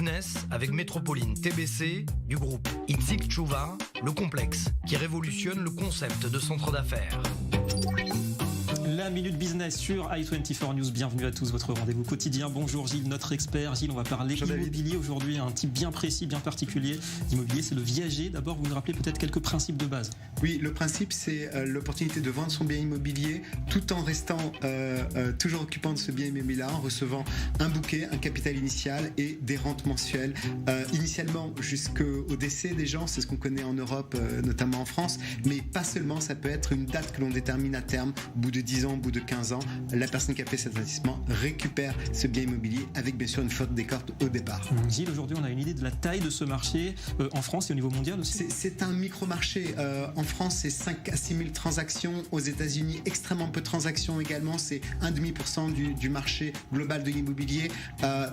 business avec Métropoline TBC du groupe Itzik Tchouva, le complexe qui révolutionne le concept de centre d'affaires. La Minute Business sur i24 News. Bienvenue à tous, votre rendez-vous quotidien. Bonjour Gilles, notre expert. Gilles, on va parler immobilier aujourd'hui, un type bien précis, bien particulier d'immobilier, c'est le viager. D'abord, vous nous rappelez peut-être quelques principes de base. Oui, le principe, c'est l'opportunité de vendre son bien immobilier tout en restant toujours occupant de ce bien immobilier-là, en recevant un bouquet, un capital initial et des rentes mensuelles. Initialement, jusqu'au décès des gens, c'est ce qu'on connaît en Europe, notamment en France, mais pas seulement, ça peut être une date que l'on détermine à terme, au bout de 10 ans, au bout de 15 ans, la personne qui a fait cet investissement récupère ce bien immobilier avec bien sûr une faute d'écart au départ. Gilles, aujourd'hui on a une idée de la taille de ce marché en France et au niveau mondial aussi. C'est un micro-marché. En France, c'est 5 à 6 000 transactions. Aux États-Unis, extrêmement peu de transactions également. C'est 1,5% du marché global de l'immobilier.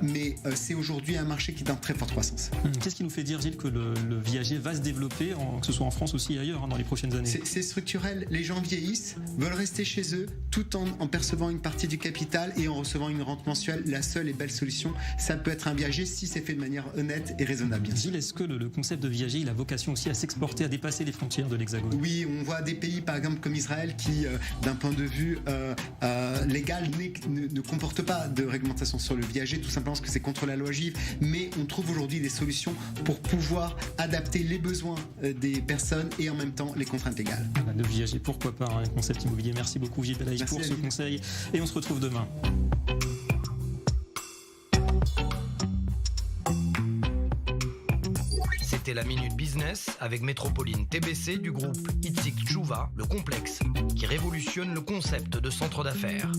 Mais c'est aujourd'hui un marché qui est en très forte croissance. Qu'est-ce qui nous fait dire, Gilles, que le viager va se développer, que ce soit en France aussi et ailleurs, dans les prochaines années? C'est structurel. Les gens vieillissent, veulent rester chez eux, tout en percevant une partie du capital et en recevant une rente mensuelle. La seule et belle solution, ça peut être un viager si c'est fait de manière honnête et raisonnable. Bien sûr. Gilles, est-ce que le concept de viager, il a vocation aussi à s'exporter, à dépasser les frontières de l'Hexagone? Oui, on voit des pays, par exemple, comme Israël, qui, d'un point de vue légal, ne comporte pas de réglementation sur le viager, tout simplement parce que c'est contre la loi juive. Mais on trouve aujourd'hui des solutions pour pouvoir adapter les besoins des personnes et en même temps les contraintes légales. Le viager, pourquoi pas, un concept immobilier. Merci beaucoup, Gilles Pelagic, pour ce conseil. Et on se retrouve demain. C'était la Minute Business avec Métropoline TBC du groupe Itzik Tchouva, le complexe qui révolutionne le concept de centre d'affaires.